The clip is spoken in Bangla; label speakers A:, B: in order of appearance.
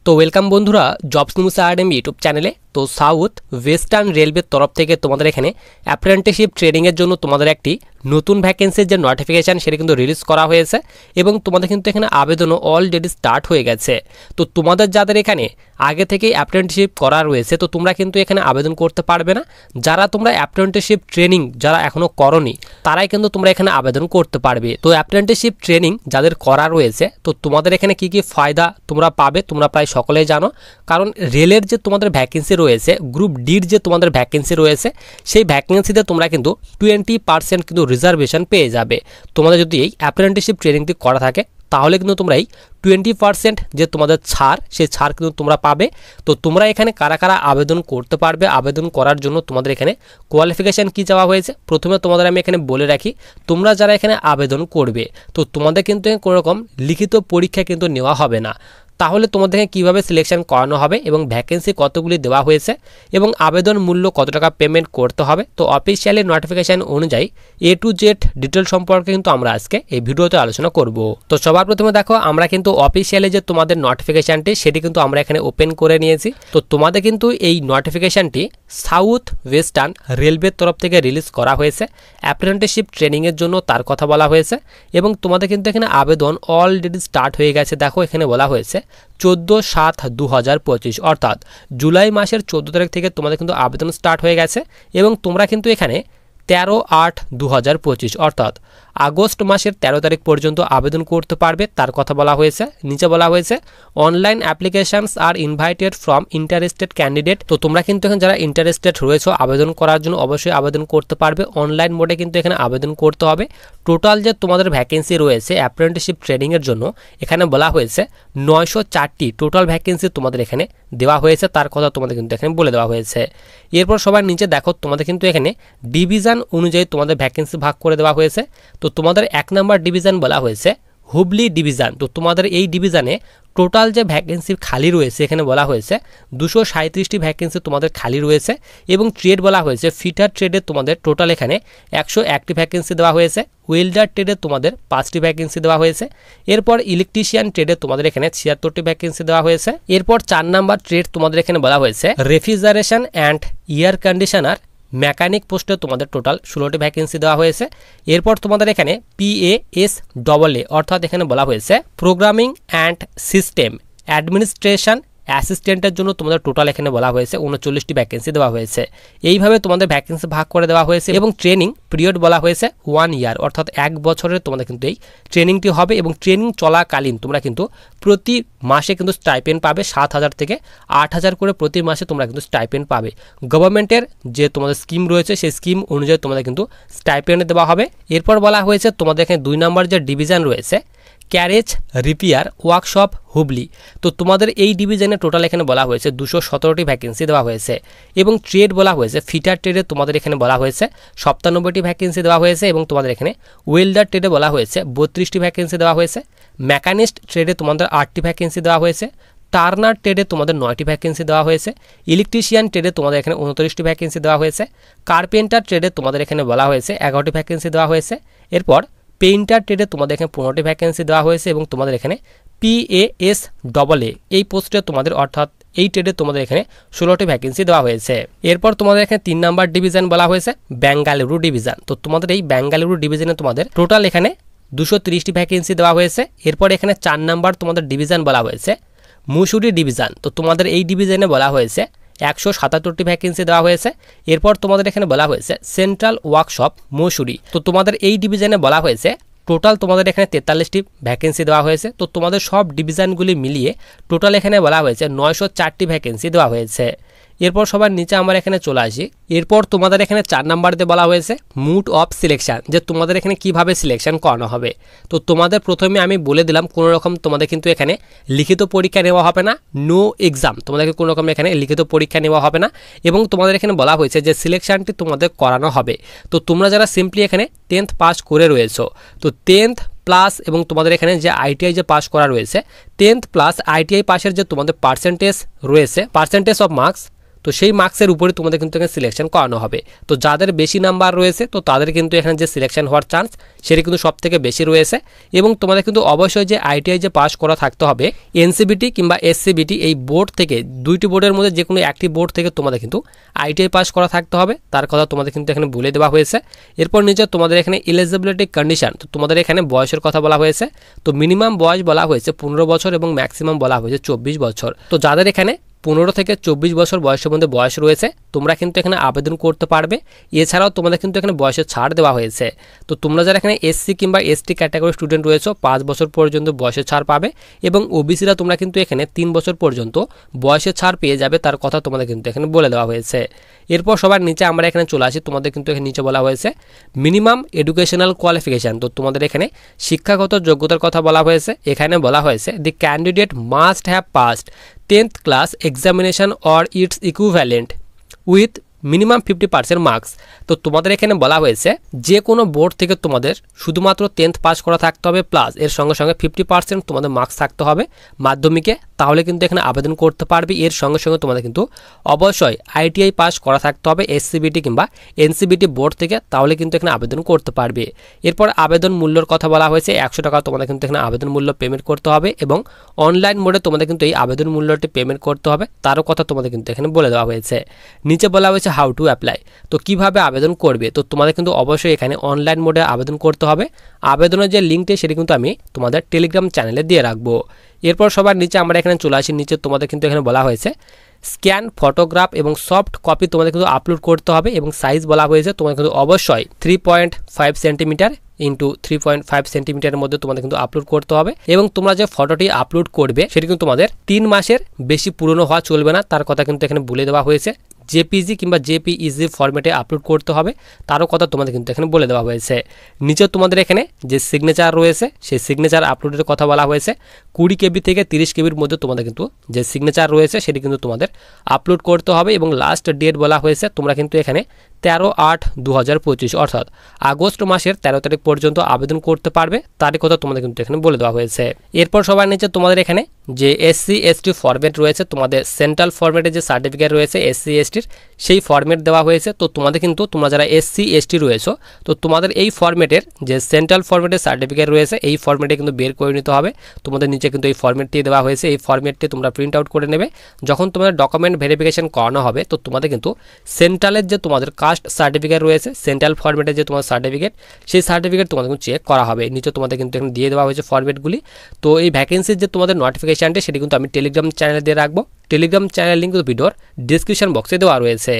A: তো ওয়েলকাম বন্ধুরা জবস নিউজ একাডেমি ইউটিউব চ্যানেলে। তো সাউথ ওয়েস্টার্ন রেলওয়ের তরফ থেকে তোমাদের এখানে অ্যাপ্রেন্টিসশিপ ট্রেনিংয়ের জন্য তোমাদের একটি নতুন ভ্যাকেন্সির যে নোটিফিকেশান সেটা কিন্তু রিলিজ করা হয়েছে এবং তোমাদের কিন্তু এখানে আবেদনও অলরেডি স্টার্ট হয়ে গেছে। তো তোমাদের যাদের এখানে আগে থেকেই অ্যাপ্রেন্টিসশিপ করা রয়েছে তো তোমরা কিন্তু এখানে আবেদন করতে পারবে না। যারা তোমরা অ্যাপ্রেন্টিসশিপ ট্রেনিং যারা এখনও করনি তারাই কিন্তু তোমরা এখানে আবেদন করতে পারবে। তো অ্যাপ্রেন্টিসশিপ ট্রেনিং যাদের করা রয়েছে তো তোমাদের এখানে কি কি ফায়দা তোমরা পাবে তোমরা প্রায় সকলেই জানো, কারণ রেলের যে তোমাদের ভ্যাকেন্সি রয়েছে গ্রুপ ডির যে তোমাদের ভ্যাকেন্সি রয়েছে সেই ভ্যাকেন্সিতে তোমরা কিন্তু 20% কিন্তু রিজার্ভেশন পেয়ে যাবে। তোমাদের যদি এই অ্যাপ্রেন্টিসশিপ ট্রেনিংটি করা থাকে তাহলে কিন্তু তোমরা এই 20% যে তোমাদের ছাড় সেই ছাড় কিন্তু তোমরা পাবে। তো তোমরা এখানে কারা কারা আবেদন করতে পারবে, আবেদন করার জন্য তোমাদের এখানে কোয়ালিফিকেশান কী চাওয়া হয়েছে প্রথমে তোমাদের আমি এখানে বলে রাখি। তোমরা যারা এখানে আবেদন করবে তো তোমাদের কিন্তু কোনো রকম লিখিত পরীক্ষা কিন্তু নেওয়া হবে না। তাহলে তোমাদেরকে কীভাবে সিলেকশন করানো হবে এবং ভ্যাকেন্সি কতগুলি দেওয়া হয়েছে এবং আবেদন মূল্য কত টাকা পেমেন্ট করতে হবে, তো অফিসিয়ালি নোটিফিকেশান অনুযায়ী A to Z ডিটেল সম্পর্কে কিন্তু আমরা আজকে এই ভিডিওতে আলোচনা করব। তো সবার প্রথমে দেখো আমরা কিন্তু অফিসিয়ালি যে তোমাদের নোটিফিকেশানটি সেটি কিন্তু আমরা এখানে ওপেন করে নিয়েছি। তো তোমাদের কিন্তু এই নোটিফিকেশানটি সাউথ ওয়েস্টার্ন রেলওয়ের তরফ থেকে রিলিজ করা হয়েছে অ্যাপ্রেন্টিসশিপ ট্রেনিংয়ের জন্য, তার কথা বলা হয়েছে এবং তোমাদের কিন্তু এখানে আবেদন অলরেডি স্টার্ট হয়ে গেছে। দেখো এখানে বলা হয়েছে 14/7/2025 অর্থাৎ জুলাই মাসের 14 তারিখ থেকে তোমাদের কিন্তু আবেদন স্টার্ট হয়ে গেছে এবং তোমরা কিন্তু এখানে 13/8/2025 অর্থাৎ আগস্ট মাসের 13 তারিখ পর্যন্ত আবেদন করতে পারবে, তার কথা বলা হয়েছে। নিচে বলা হয়েছে online applications are invited from interested candidate. তো তোমরা কিন্তু এখানে যারা ইন্টারেস্টেড রয়েছে আবেদন করার জন্য অবশ্যই আবেদন করতে পারবে। অনলাইন মোডে কিন্তু এখানে আবেদন করতে হবে। টোটাল যে তোমাদের ভ্যাকেন্সি রয়েছে অ্যাপ্রেন্টিসশিপ ট্রেনিংয়ের জন্য এখানে বলা হয়েছে 904টি টোটাল ভ্যাকেন্সি তোমাদের এখানে দেওয়া হয়েছে, তার কথা তোমাদের কিন্তু এখানে বলে দেওয়া হয়েছে। এরপর সবার নিচে দেখো তোমাদের কিন্তু এখানে ডিভিশন অনুযায়ী তোমাদের ভ্যাকেন্সি ভাগ করে দেওয়া হয়েছে। তো তোমাদের 1 নম্বর ডিভিশন বলা হয়েছে হুবলি ডিভিশন। তো তোমাদের এই ডিভিশনে টোটাল যে ভ্যাকেন্সি খালি রয়েছে এখানে বলা হয়েছে 237টি ভ্যাকেন্সি তোমাদের খালি রয়েছে এবং ট্রেড বলা হয়েছে ফিটার ট্রেডে তোমাদের টোটাল এখানে 101টি ভ্যাকেন্সি দেওয়া হয়েছে। ওয়েল্ডার ট্রেডে তোমাদের 5টি ভ্যাকেন্সি দেওয়া হয়েছে। এরপর ইলেকট্রিশিয়ান ট্রেডে তোমাদের এখানে 76টি ভ্যাকেন্সি দেওয়া হয়েছে। এরপর 4 নম্বর ট্রেড তোমাদের এখানে বলা হয়েছে refrigeration and air conditioner mechanic পোস্টে তোমাদের টোটাল 16টি ভ্যাকেন্সি দেওয়া হয়েছে। এরপর তোমাদের এখানে PASAA অর্থাৎ এখানে বলা হয়েছে প্রোগ্রামিং অ্যান্ড সিস্টেম অ্যাডমিনিস্ট্রেশন অ্যাসিস্ট্যান্টের জন্য তোমাদের টোটাল এখানে বলা হয়েছে 39টি ভ্যাকেন্সি দেওয়া হয়েছে। এইভাবে তোমাদের ভ্যাকেন্সি ভাগ করে দেওয়া হয়েছে এবং ট্রেনিং পিরিয়ড বলা হয়েছে 1 ইয়ার অর্থাৎ 1 বছরের তোমাদের কিন্তু এই ট্রেনিংটি হবে এবং ট্রেনিং চলাকালীন তোমরা কিন্তু প্রতি মাসে কিন্তু স্টাইপেন্ড পাবে 7,000 থেকে 8,000 করে প্রতি মাসে তোমরা কিন্তু স্টাইপেন্ড পাবে। গভর্নমেন্টের যে তোমাদের স্কিম রয়েছে সেই স্কিম অনুযায়ী তোমাদের কিন্তু স্টাইপেন্ড দেওয়া হবে। এরপর বলা হয়েছে তোমাদের এখানে 2 নম্বর যে ডিভিশন রয়েছে ক্যারেজ রিপেয়ার ওয়ার্কশপ হুবলি। তো তোমাদের এই ডিভিশনে টোটাল এখানে বলা হয়েছে 217টি ভ্যাকেন্সি দেওয়া হয়েছে এবং ট্রেড বলা হয়েছে ফিটার ট্রেডে তোমাদের এখানে বলা হয়েছে 97টি ভ্যাকেন্সি দেওয়া হয়েছে এবং তোমাদের এখানে ওয়েল্ডার ট্রেডে বলা হয়েছে 32টি ভ্যাকেন্সি দেওয়া হয়েছে। মেকানিস্ট ট্রেডে তোমাদের 8টি ভ্যাকেন্সি দেওয়া হয়েছে। টার্নার ট্রেডে তোমাদের 9টি ভ্যাকেন্সি দেওয়া হয়েছে। ইলেকট্রিশিয়ান ট্রেডে তোমাদের এখানে 29টি ভ্যাকেন্সি দেওয়া হয়েছে। কার্পেন্টার ট্রেডে তোমাদের এখানে বলা হয়েছে 11টি ভ্যাকেন্সি দেওয়া হয়েছে। এরপর পেইন্টার ট্রেডে তোমাদের এখানে 15টি ভ্যাকেন্সি দেওয়া হয়েছে এবং তোমাদের এখানে PASAA এই পোস্টে তোমাদের অর্থাৎ এই ট্রেডে তোমাদের এখানে 16টি ভ্যাকেন্সি দেওয়া হয়েছে। এরপর তোমাদের এখানে 3 নম্বর ডিভিশন বলা হয়েছে বেঙ্গালুরু ডিভিশন। তো তোমাদের এই বেঙ্গালুরু ডিভিশনে তোমাদের টোটাল এখানে 230টি ভ্যাকেন্সি দেওয়া হয়েছে। এরপর এখানে 4 নম্বর তোমাদের ডিভিশন বলা হয়েছে মুসুরি ডিভিশন। তো তোমাদের এই ডিভিশনে বলা হয়েছে 177টি ভ্যাকেন্সি দেওয়া হয়েছে। এরপর তোমাদের এখানে বলা হয়েছে সেন্ট্রাল ওয়ার্কশপ মসুরি। তো তোমাদের এই ডিভিশনে বলা হয়েছে টোটাল তোমাদের এখানে 43টি ভ্যাকেন্সি দেওয়া হয়েছে। তো তোমাদের সব ডিভিশনগুলি মিলিয়ে টোটাল এখানে বলা হয়েছে 904টি ভ্যাকেন্সি দেওয়া হয়েছে। এরপর সবার নিচে আমরা এখানে চলে আসি। এরপর তোমাদের এখানে 4 নম্বরতে বলা হয়েছে মুড অফ সিলেকশন, যে তোমাদের এখানে কিভাবে সিলেকশন করানো হবে। তো তোমাদের প্রথমে আমি বলে দিলাম কোনো রকম তোমাদের কিন্তু এখানে লিখিত পরীক্ষা নেওয়া হবে না, নো এক্সাম, তোমাদেরকে কোনো রকম এখানে লিখিত পরীক্ষা নেওয়া হবে না এবং তোমাদের এখানে বলা হয়েছে যে সিলেকশনটি তোমাদের করানো হবে। তো তোমরা যারা সিম্পলি এখানে 10th পাস করে রয়েছো তো 10th প্লাস এবং তোমাদের এখানে যে ITI যে পাস করা রয়েছে 10th প্লাস ITI পাসের যে তোমাদের পার্সেন্টেজ রয়েছে পার্সেন্টেজ অফ মার্কস তো সেই মার্কসের উপরে তোমাদের কিন্তু এখানে সিলেকশন করানো হবে। তো যাদের বেশি নাম্বার রয়েছে তো তাদের কিন্তু এখানে যে সিলেকশন হওয়ার চান্স সেটা কিন্তু সব থেকে বেশি রয়েছে। এবং তোমাদের কিন্তু অবশ্যই যে আইটিআই যে পাস করা থাকতে হবে, এনসিবিটি কিংবা এসসিবিটি এই বোর্ড থেকে দুইটি বোর্ডের মধ্যে যে কোনো একটি বোর্ড থেকে তোমাদের কিন্তু আইটিআই পাস করা থাকতে হবে, তার কথা তোমাদের কিন্তু এখানে বলে দেওয়া হয়েছে। এরপর নিচে তোমাদের এখানে এলিজিবিলিটি কন্ডিশন, তো তোমাদের এখানে বয়সের কথা বলা হয়েছে। তো মিনিমাম বয়স বলা হয়েছে 15 বছর এবং ম্যাক্সিমাম বলা হয়েছে 24 বছর। তো যাদের এখানে 15 থেকে 24 বছর বয়সের মধ্যে বয়স রয়েছে তোমরা কিন্তু এখানে আবেদন করতে পারবে। এছাড়াও তোমাদের কিন্তু এখানে বয়সের ছাড় দেওয়া হয়েছে। তো তোমরা যারা এখানে এসসি কিংবা এসটি ক্যাটাগরি স্টুডেন্ট রয়েছে 5 বছর পর্যন্ত বয়সের ছাড় পাবে এবং ওবিসিরা তোমরা কিন্তু এখানে 3 বছর পর্যন্ত বয়সের ছাড় পেয়ে যাবে, তার কথা তোমাদের কিন্তু এখানে বলে দেওয়া হয়েছে। এরপর সবার নিচে আমরা এখানে চলে আসি, তোমাদের কিন্তু এখানে নিচে বলা হয়েছে মিনিমাম এডুকেশনাল কোয়ালিফিকেশান। তো তোমাদের এখানে শিক্ষাগত যোগ্যতার কথা বলা হয়েছে। এখানে বলা হয়েছে the candidate must have passed 10th class examination or its equivalent with minimum 50% marks. তো তোমাদের এখানে বলা হয়েছে যে কোনো বোর্ড থেকে তোমাদের শুধুমাত্র 10th পাস করা থাকতে হবে প্লাস এর সঙ্গে সঙ্গে 50% তোমাদের মার্কস থাকতে হবে মাধ্যমিকে, তাহলে কিন্তু এখানে আবেদন করতে পারবে। এর সঙ্গে সঙ্গে তোমাদের কিন্তু অবশ্যই আইটিআই পাস করা থাকতে হবে এসসিবিটি কিংবা এনসিবিটি বোর্ড থেকে, তাহলে কিন্তু এখানে আবেদন করতে পারবে। এরপর আবেদন মূল্যর কথা বলা হয়েছে 100 টাকা তোমাদের কিন্তু এখানে আবেদন মূল্য পেমেন্ট করতে হবে এবং অনলাইন মোডে তোমাদের কিন্তু এই আবেদন মূল্যটি পেমেন্ট করতে হবে, তারও কথা তোমাদের কিন্তু এখানে বলে দেওয়া হয়েছে। নিচে বলা হয়েছে হাউ টু অ্যাপ্লাই, তো কিভাবে আবেদন করবে। তো তোমাদের কিন্তু অবশ্যই এখানে অনলাইন মোডে আবেদন করতে হবে। আবেদনের যে লিঙ্কটি সেটি কিন্তু আমি তোমাদের টেলিগ্রাম চ্যানেলে দিয়ে রাখবো। এরপর সবার নিচে আমরা এখানে চলে আসি, নিচে তোমাদের কিন্তু এখানে বলা হয়েছে স্ক্যান ফটোগ্রাফ এবং সফট কপি তোমাদের কিন্তু আপলোড করতে হবে এবং সাইজ বলা হয়েছে তোমাদের কিন্তু অবশ্যই 3.5 সেন্টিমিটার ইন্টু 3.5 সেন্টিমিটারের মধ্যে তোমাদের কিন্তু আপলোড করতে হবে এবং তোমরা যে ফটোটি আপলোড করবে সেটি কিন্তু তোমাদের 3 মাসের বেশি পুরনো হওয়া চলবে না, তার কথা কিন্তু এখানে বলে দেওয়া হয়েছে। জেপিজি কিংবা জেপিইজি ফরম্যাটে আপলোড করতে হবে, তারও কথা তোমাদের কিন্তু এখানে বলে দেওয়া হয়েছে। নিচে তোমাদের এখানে যে সিগনেচার রয়েছে সেই সিগনেচার আপলোডের কথা বলা হয়েছে। 20 কেবি থেকে 30 কেবির মধ্যে তোমাদের কিন্তু যে সিগনেচার রয়েছে সেটি কিন্তু তোমাদের আপলোড করতে হবে এবং লাস্ট ডেট বলা হয়েছে তোমরা কিন্তু এখানে 13/8/2025 অর্থাৎ আগস্ট মাসের 13 তারিখ পর্যন্ত আবেদন করতে পারবে, তারই কথা তোমাদের কিন্তু এখানে বলে দেওয়া হয়েছে। এরপর সবার নিচে তোমাদের এখানে যে এসসি এসটি ফরম্যাট রয়েছে, তোমাদের সেন্ট্রাল ফরম্যাটে যে সার্টিফিকেট রয়েছে এসসি এসটির সেই ফরম্যাট দেওয়া হয়েছে। তো তোমাদের কিন্তু তোমরা যারা এসসি এসটি রয়েছে তো তোমাদের এই ফরম্যাটের যে সেন্ট্রাল ফরম্যাটের সার্টিফিকেট রয়েছে এই ফরম্যাটে কিন্তু বের করে নিতে হবে। তোমাদের নিচে কিন্তু এই ফরম্যাটটি দেওয়া হয়েছে, এই ফরম্যাটটি তোমরা প্রিন্ট আউট করে নেবে। যখন তোমাদের ডকুমেন্ট ভেরিফিকেশন করানো হবে তো তোমাদের কিন্তু সেন্ট্রালের যে তোমাদের কাস্ট সার্টিফিকেট রয়েছে সেন্ট্রাল ফরম্যাটে যে তোমার সার্টিফিকেট সেই সার্টিফিকেট তোমাদের কিন্তু চেক করা হবে। নিচে তোমাদের কিন্তু এখানে দিয়ে দেওয়া হয়েছে ফরম্যাটগুলি। তো এই ভ্যাকেন্সির যে তোমাদের নোটিফিকেশনটি সেটি কিন্তু আমি টেলিগ্রাম চ্যানেলে দিয়ে রাখবো। টেলিগ্রাম চ্যানেল লিঙ্ক কিন্তু ভিডিওর ডিসক্রিপশন বক্সে দেওয়া রয়েছে।